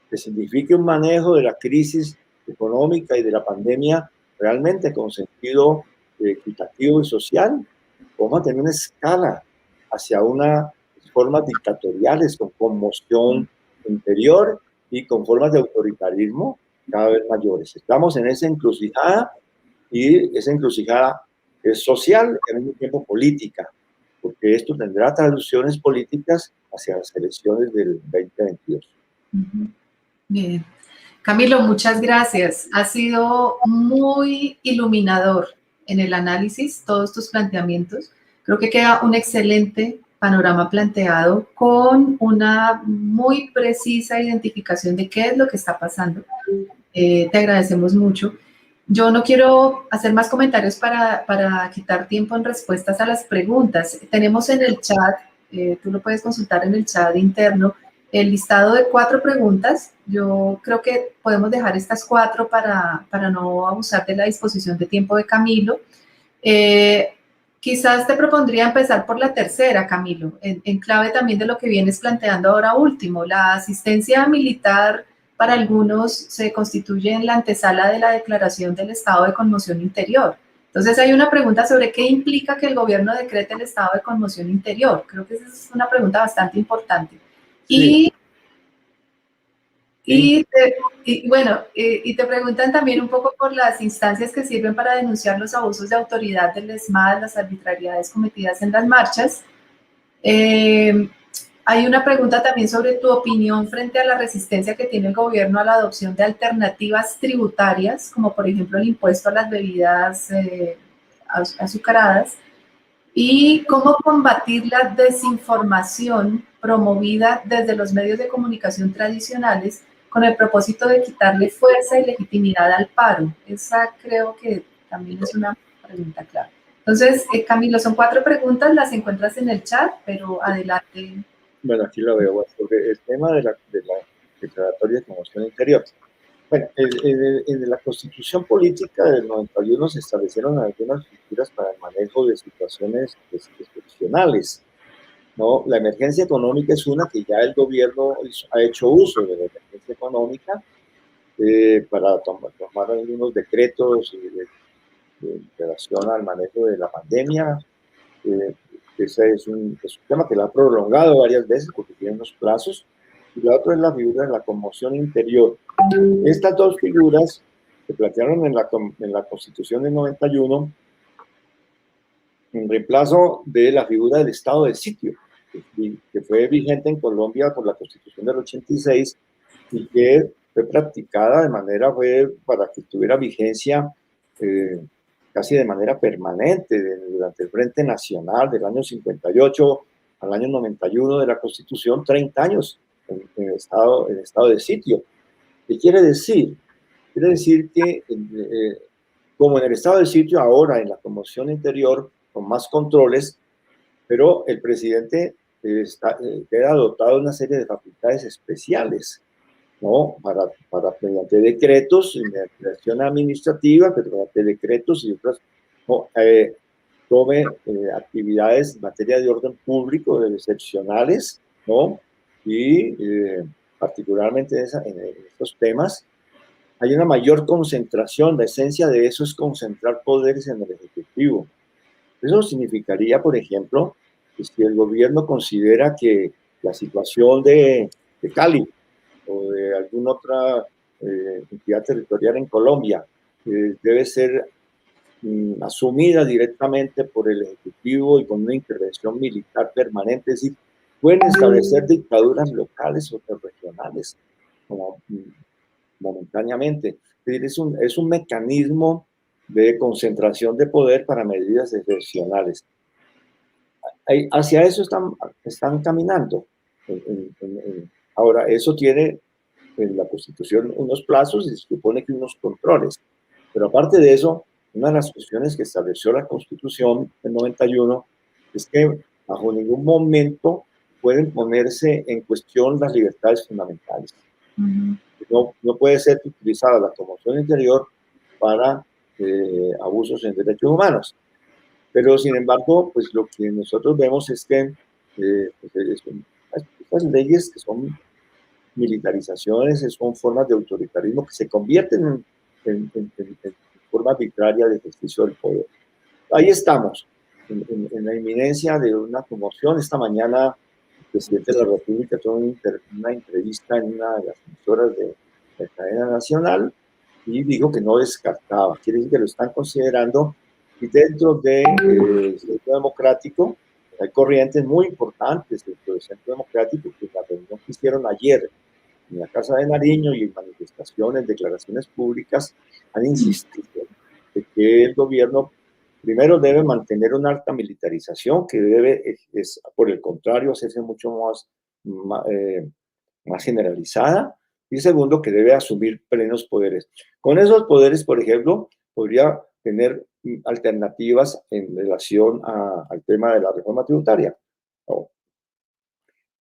que signifique un manejo de la crisis económica y de la pandemia realmente con sentido equitativo y social. Vamos a tener una escala hacia unas formas dictatoriales con conmoción interior y con formas de autoritarismo cada vez mayores. Estamos en esa encrucijada y esa encrucijada es social y al mismo tiempo política, porque esto tendrá traducciones políticas hacia las elecciones del 2022. Bien. Camilo, muchas gracias. Ha sido muy iluminador en el análisis, todos tus planteamientos. Creo que queda un excelente panorama planteado con una muy precisa identificación de qué es lo que está pasando. Te agradecemos mucho. Yo no quiero hacer más comentarios para quitar tiempo en respuestas a las preguntas. Tenemos en el chat, tú lo puedes consultar en el chat interno, el listado de 4 preguntas. Yo creo que podemos dejar estas 4 para no abusar de la disposición de tiempo de Camilo. Quizás te propondría empezar por la tercera, Camilo, en clave también de lo que vienes planteando ahora último. La asistencia militar para algunos se constituye en la antesala de la declaración del estado de conmoción interior. Entonces hay una pregunta sobre qué implica que el gobierno decrete el estado de conmoción interior. Creo que esa es una pregunta bastante importante. Sí. Y te preguntan también un poco por las instancias que sirven para denunciar los abusos de autoridad del ESMAD, las arbitrariedades cometidas en las marchas. Hay una pregunta también sobre tu opinión frente a la resistencia que tiene el gobierno a la adopción de alternativas tributarias, como por ejemplo el impuesto a las bebidas azucaradas, y cómo combatir la desinformación promovida desde los medios de comunicación tradicionales con el propósito de quitarle fuerza y legitimidad al paro. Esa creo que también es una pregunta clave. Entonces, Camilo, son 4 preguntas, las encuentras en el chat, pero adelante. Bueno, aquí lo veo, sobre el tema de la declaratoria de conmoción interior. Bueno, en la Constitución Política del 91 se establecieron algunas figuras para el manejo de situaciones excepcionales, ¿no? La emergencia económica es una que ya el gobierno ha hecho uso de la emergencia económica para tomar algunos decretos de relación al manejo de la pandemia. Ese es un tema que la ha prolongado varias veces porque tiene unos plazos. Y la otra es la figura de la conmoción interior. Estas dos figuras se plantearon en la Constitución del 91 en reemplazo de la figura del estado de sitio, que fue vigente en Colombia por la Constitución del 86 y que fue practicada de manera, fue para que tuviera vigencia casi de manera permanente durante el Frente Nacional del año 58 al año 91 de la Constitución, 30 años en estado de sitio. ¿Qué quiere decir? Quiere decir que como en el estado de sitio ahora, en la conmoción interior, con más controles, pero el presidente queda dotado de una serie de facultades especiales, ¿no? Mediante decretos, mediante acción administrativa, pero mediante decretos y otras, ¿no? Tome actividades en materia de orden público excepcionales, ¿no? Y particularmente en estos temas, hay una mayor concentración. La esencia de eso es concentrar poderes en el Ejecutivo. Eso significaría, por ejemplo, que si el gobierno considera que la situación de Cali o de alguna otra entidad territorial en Colombia debe ser asumida directamente por el Ejecutivo y con una intervención militar permanente, es decir, pueden establecer dictaduras locales o regionales como, momentáneamente. Es decir, es un mecanismo de concentración de poder para medidas excepcionales. Hacia eso están caminando. Ahora, eso tiene en la Constitución unos plazos y se supone que unos controles. Pero aparte de eso, una de las cuestiones que estableció la Constitución en 91 es que bajo ningún momento pueden ponerse en cuestión las libertades fundamentales. No puede ser utilizada la conmoción interior para abusos en derechos humanos. Pero, sin embargo, pues lo que nosotros vemos es que pues, estas leyes que son militarizaciones, son formas de autoritarismo que se convierten en forma arbitraria de ejercicio del poder. Ahí estamos, en la inminencia de una conmoción. Esta mañana el presidente de la República tuvo una entrevista en una de las emisoras de la cadena nacional y dijo que no descartaba, quiere decir que lo están considerando. Y dentro del centro democrático hay corrientes muy importantes dentro del centro democrático que la reunión que hicieron ayer en la Casa de Nariño y en manifestaciones, declaraciones públicas, han insistido de que el gobierno primero debe mantener una alta militarización, que debe, por el contrario, hacerse mucho más generalizada, y segundo, que debe asumir plenos poderes. Con esos poderes, por ejemplo, podría tener alternativas en relación al tema de la reforma tributaria. ¿No?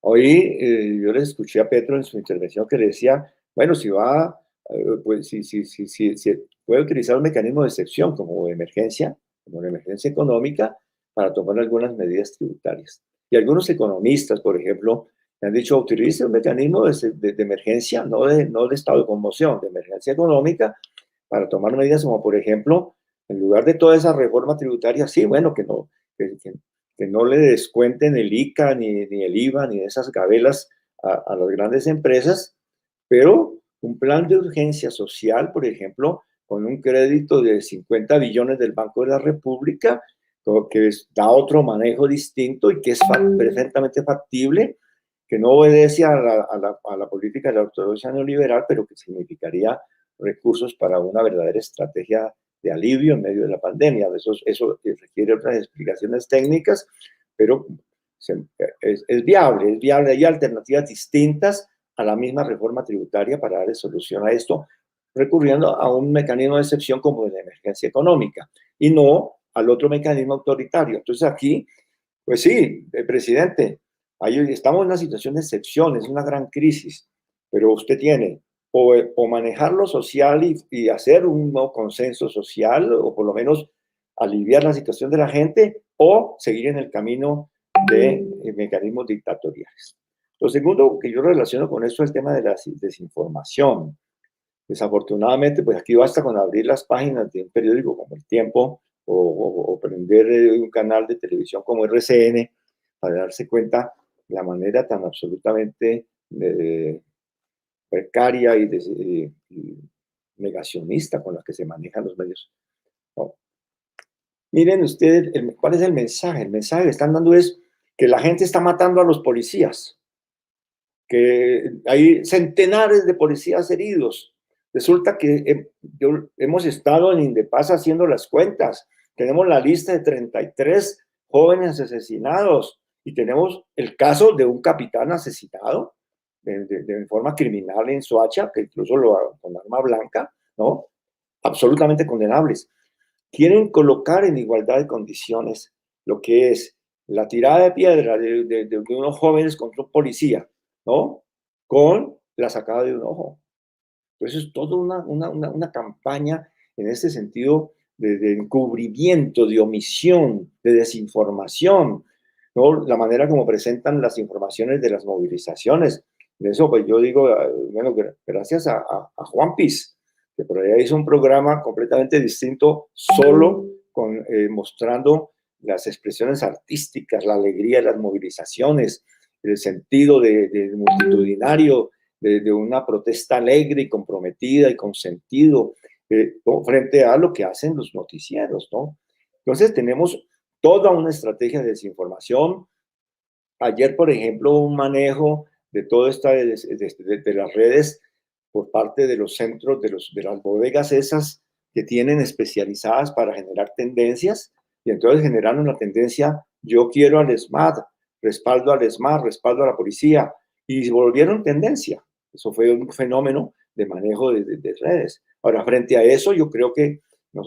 Hoy yo le escuché a Petro en su intervención que le decía, bueno, si va, pues si puede utilizar un mecanismo de excepción como de emergencia, como la emergencia económica, para tomar algunas medidas tributarias. Y algunos economistas, por ejemplo, me han dicho, utilice un mecanismo de emergencia, no de estado de conmoción, de emergencia económica, para tomar medidas como, por ejemplo, en lugar de toda esa reforma tributaria, sí, bueno, que no le descuenten el ICA, ni el IVA, ni esas gabelas a las grandes empresas, pero un plan de urgencia social, por ejemplo, con un crédito de 50 billones del Banco de la República, que da otro manejo distinto y que es perfectamente factible, que no obedece a la política de la ortodoxia neoliberal, pero que significaría recursos para una verdadera estrategia de alivio en medio de la pandemia. Eso requiere otras explicaciones técnicas, pero es viable. Hay alternativas distintas a la misma reforma tributaria para darle solución a esto, recurriendo a un mecanismo de excepción como de la emergencia económica y no al otro mecanismo autoritario. Entonces aquí, pues sí, el presidente, ahí estamos en una situación de excepción, es una gran crisis, pero usted tiene o manejar lo social y hacer un nuevo consenso social, o por lo menos aliviar la situación de la gente, o seguir en el camino de mecanismos dictatoriales. Lo segundo que yo relaciono con esto es el tema de la desinformación. Desafortunadamente, pues aquí basta con abrir las páginas de un periódico como El Tiempo o prender un canal de televisión como RCN para darse cuenta de la manera tan absolutamente precaria y negacionista con la que se manejan los medios. No. Miren ustedes, ¿cuál es el mensaje? El mensaje que están dando es que la gente está matando a los policías, que hay centenares de policías heridos. Resulta que hemos estado en Indepaz haciendo las cuentas. Tenemos la lista de 33 jóvenes asesinados y tenemos el caso de un capitán asesinado de forma criminal en Soacha, que incluso con arma blanca, ¿no? Absolutamente condenables. Quieren colocar en igualdad de condiciones lo que es la tirada de piedra de unos jóvenes contra un policía, ¿no? Con la sacada de un ojo. Entonces es toda una campaña en este sentido de encubrimiento, de omisión, de desinformación, ¿no? La manera como presentan las informaciones de las movilizaciones. De eso, pues yo digo, bueno, gracias a Juan Piz, que por allá hizo un programa completamente distinto, solo mostrando las expresiones artísticas, la alegría de las movilizaciones, el sentido de multitudinario, de una protesta alegre y comprometida y con sentido, frente a lo que hacen los noticieros, ¿no? Entonces tenemos toda una estrategia de desinformación. Ayer, por ejemplo, un manejo de toda esta de las redes por parte de los centros, de las bodegas esas que tienen especializadas para generar tendencias, y entonces generan una tendencia, yo quiero al ESMAD, respaldo al ESMAD, respaldo a la policía, y se volvieron tendencia. Eso fue un fenómeno de manejo de redes. Ahora, frente a eso, yo creo que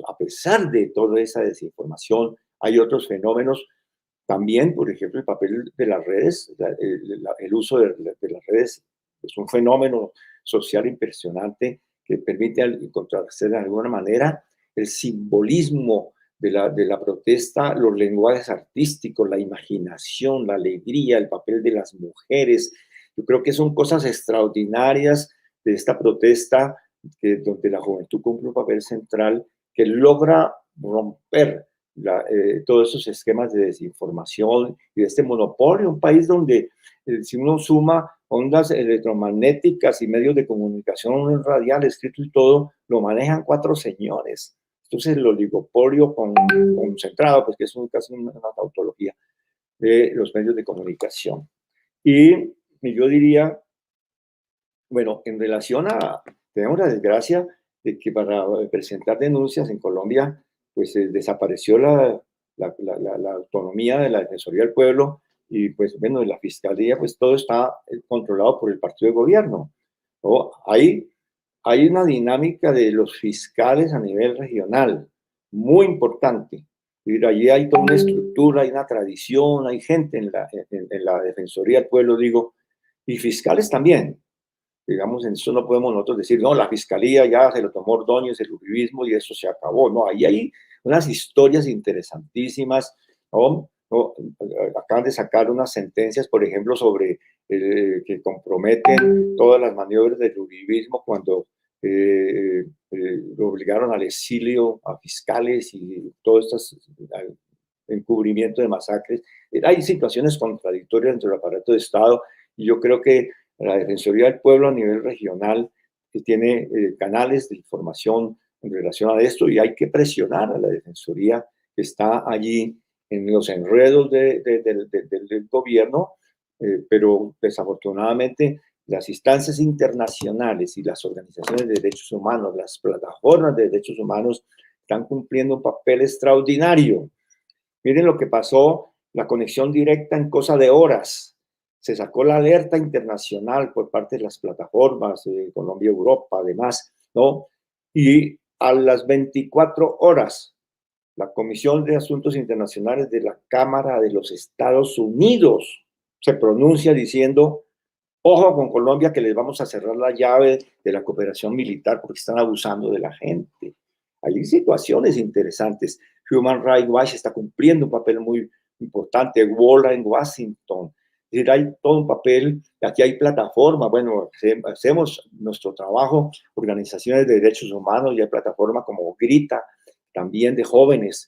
a pesar de toda esa desinformación, hay otros fenómenos también, por ejemplo, el papel de las redes, el uso de las redes es un fenómeno social impresionante que permite encontrarse de alguna manera el simbolismo de la protesta, los lenguajes artísticos, la imaginación, la alegría, el papel de las mujeres. Yo creo que son cosas extraordinarias de esta protesta donde la juventud cumple un papel central que logra romper todos esos esquemas de desinformación y de este monopolio, un país donde si uno suma ondas electromagnéticas y medios de comunicación radial, escrito y todo, lo manejan 4 señores. Entonces el oligopolio concentrado, pues que es casi una tautología de los medios de comunicación. Y yo diría, bueno, en relación a, tenemos la desgracia de que para presentar denuncias en Colombia, pues desapareció la autonomía de la Defensoría del Pueblo y pues bueno, de la Fiscalía, pues todo está controlado por el partido de gobierno, ¿no? Hay una dinámica de los fiscales a nivel regional muy importante. Y allí hay toda una estructura, hay una tradición, hay gente en la Defensoría del Pueblo, digo, y fiscales también. Digamos, en eso no podemos nosotros decir, no, la fiscalía ya se lo tomó Ordóñez, el uribismo y eso se acabó. No, ahí hay unas historias interesantísimas, ¿no? ¿No? Acaban de sacar unas sentencias, por ejemplo, sobre que comprometen todas las maniobras del uribismo cuando obligaron al exilio a fiscales y todo estos encubrimiento de masacres. Hay situaciones contradictorias dentro del aparato de Estado y yo creo que la Defensoría del Pueblo a nivel regional que tiene canales de información en relación a esto y hay que presionar a la Defensoría que está allí en los enredos del gobierno, pero desafortunadamente las instancias internacionales y las organizaciones de derechos humanos, las plataformas de derechos humanos están cumpliendo un papel extraordinario. Miren lo que pasó, la conexión directa en cosa de horas. Se sacó la alerta internacional por parte de las plataformas de Colombia, Europa, además, ¿no? Y a las 24 horas, la Comisión de Asuntos Internacionales de la Cámara de los Estados Unidos se pronuncia diciendo Ojo con Colombia, que les vamos a cerrar la llave de la cooperación militar porque están abusando de la gente. Hay situaciones interesantes. Human Rights Watch está cumpliendo un papel muy importante. WOLA en Washington. Es decir, hay todo un papel. Aquí hay plataformas. Bueno, hacemos nuestro trabajo, organizaciones de derechos humanos, y hay plataformas como Grita, también de jóvenes,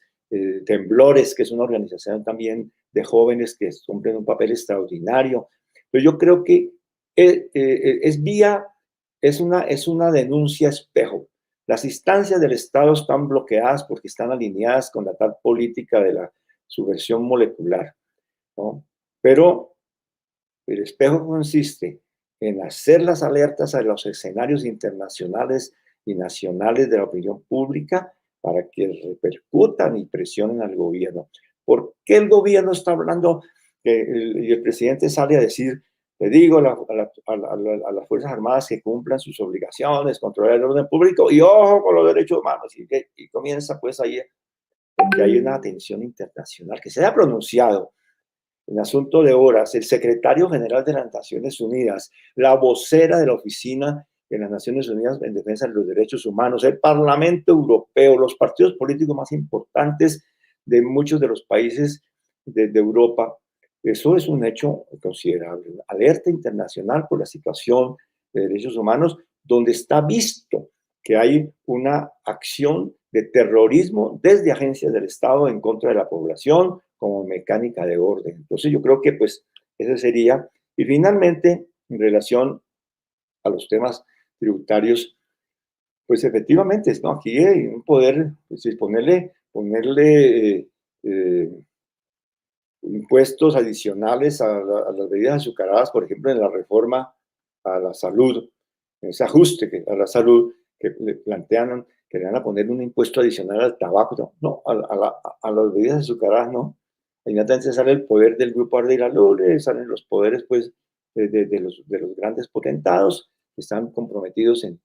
Temblores, que es una organización también de jóvenes que cumplen un papel extraordinario. Pero yo creo que es una denuncia espejo. Las instancias del Estado están bloqueadas porque están alineadas con la tal política de la subversión molecular, ¿no? Pero el espejo consiste en hacer las alertas a los escenarios internacionales y nacionales de la opinión pública para que repercutan y presionen al gobierno. ¿Por qué el gobierno está hablando y el presidente sale a decir, le digo a las Fuerzas Armadas que cumplan sus obligaciones, controlar el orden público y ojo con los derechos humanos? Y comienza pues ahí, porque hay una atención internacional que se ha pronunciado en asunto de horas, el secretario general de las Naciones Unidas, la vocera de la Oficina de las Naciones Unidas en Defensa de los Derechos Humanos, el Parlamento Europeo, los partidos políticos más importantes de muchos de los países de Europa. Eso es un hecho considerable. Alerta internacional por la situación de derechos humanos, donde está visto que hay una acción de terrorismo desde agencias del Estado en contra de la población, como mecánica de orden. Entonces yo creo que pues ese sería. Y finalmente, en relación a los temas tributarios, pues efectivamente, ¿no? Aquí hay un poder, pues, ponerle impuestos adicionales a las bebidas azucaradas, por ejemplo, en la reforma a la salud, en ese ajuste a la salud que le plantean, que le van a poner un impuesto adicional al tabaco, no, a las bebidas azucaradas no. Inmediatamente sale el poder del grupo Ardila Lule, salen los poderes pues de los grandes potentados que están comprometidos en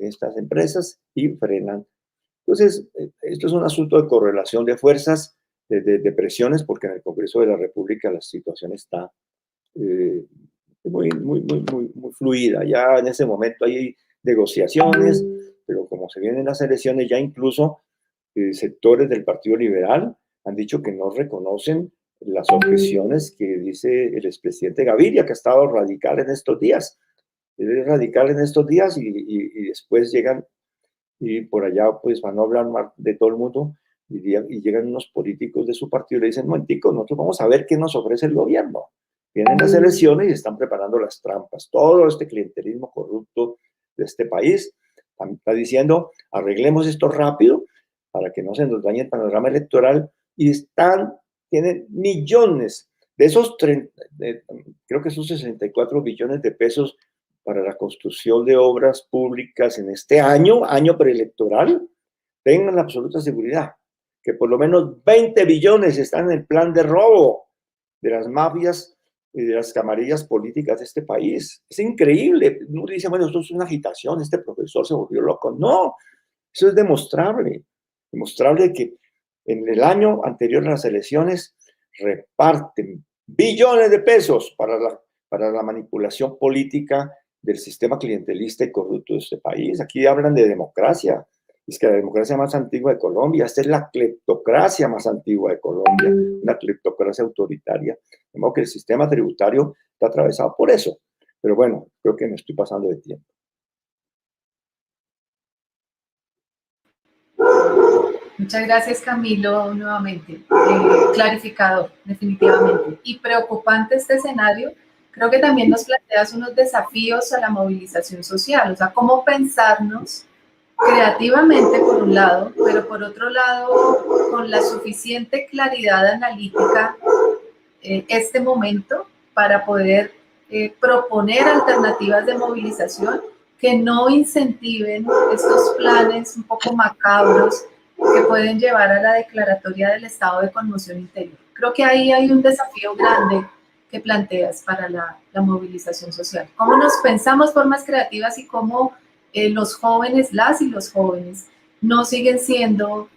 estas empresas y frenan. Entonces, esto es un asunto de correlación de fuerzas, de presiones, porque en el Congreso de la República la situación está muy fluida. Ya en ese momento hay negociaciones, pero como se vienen las elecciones, ya incluso sectores del Partido Liberal han dicho que no reconocen las objeciones que dice el expresidente Gaviria, que ha estado radical en estos días. Él es radical en estos días y después llegan y por allá pues van a hablar más de todo el mundo y llegan unos políticos de su partido y le dicen, momentico, nosotros vamos a ver qué nos ofrece el gobierno. Vienen las elecciones y están preparando las trampas. Todo este clientelismo corrupto de este país está diciendo, arreglemos esto rápido para que no se nos dañe el panorama electoral, y tienen millones de esos 30, creo que son 64 billones de pesos para la construcción de obras públicas en este año preelectoral. Tengan la absoluta seguridad que por lo menos 20 billones están en el plan de robo de las mafias y de las camarillas políticas de este país. Es increíble. Uno dice, bueno, esto es una agitación, este profesor se volvió loco. No, eso es demostrable. Demostrable que en el año anterior a las elecciones reparten billones de pesos para la manipulación política del sistema clientelista y corrupto de este país. Aquí hablan de democracia. Es que la democracia más antigua de Colombia, esta es la cleptocracia más antigua de Colombia, una cleptocracia autoritaria. De modo que el sistema tributario está atravesado por eso. Pero bueno, creo que me estoy pasando de tiempo. Muchas gracias, Camilo, nuevamente. Clarificador, definitivamente. Y preocupante este escenario. Creo que también nos planteas unos desafíos a la movilización social, o sea, cómo pensarnos creativamente por un lado, pero por otro lado, con la suficiente claridad analítica este momento para poder proponer alternativas de movilización que no incentiven estos planes un poco macabros que pueden llevar a la declaratoria del estado de conmoción interior. Creo que ahí hay un desafío grande que planteas para la movilización social. ¿Cómo nos pensamos formas creativas y cómo los jóvenes, las y los jóvenes, no siguen siendo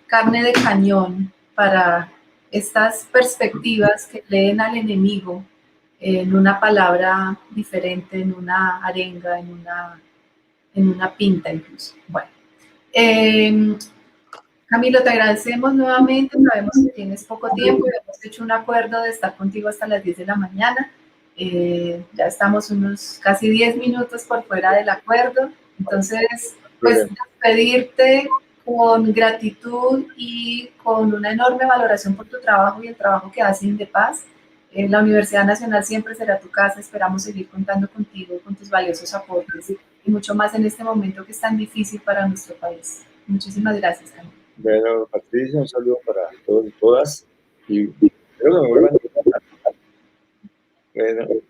carne de cañón para estas perspectivas que leen al enemigo en una palabra diferente, en una arenga, en una pinta incluso. Bueno, Camilo, te agradecemos nuevamente, sabemos que tienes poco tiempo y hemos hecho un acuerdo de estar contigo hasta las 10 de la mañana. Ya estamos unos casi 10 minutos por fuera del acuerdo, entonces, pues despedirte con gratitud y con una enorme valoración por tu trabajo y el trabajo que haces en De Paz. La Universidad Nacional siempre será tu casa, esperamos seguir contando contigo, con tus valiosos aportes y mucho más en este momento que es tan difícil para nuestro país. Muchísimas gracias, Camilo. Bueno, Patricia, un saludo para todos y todas. Y creo que me vuelvan a invitar. Bueno.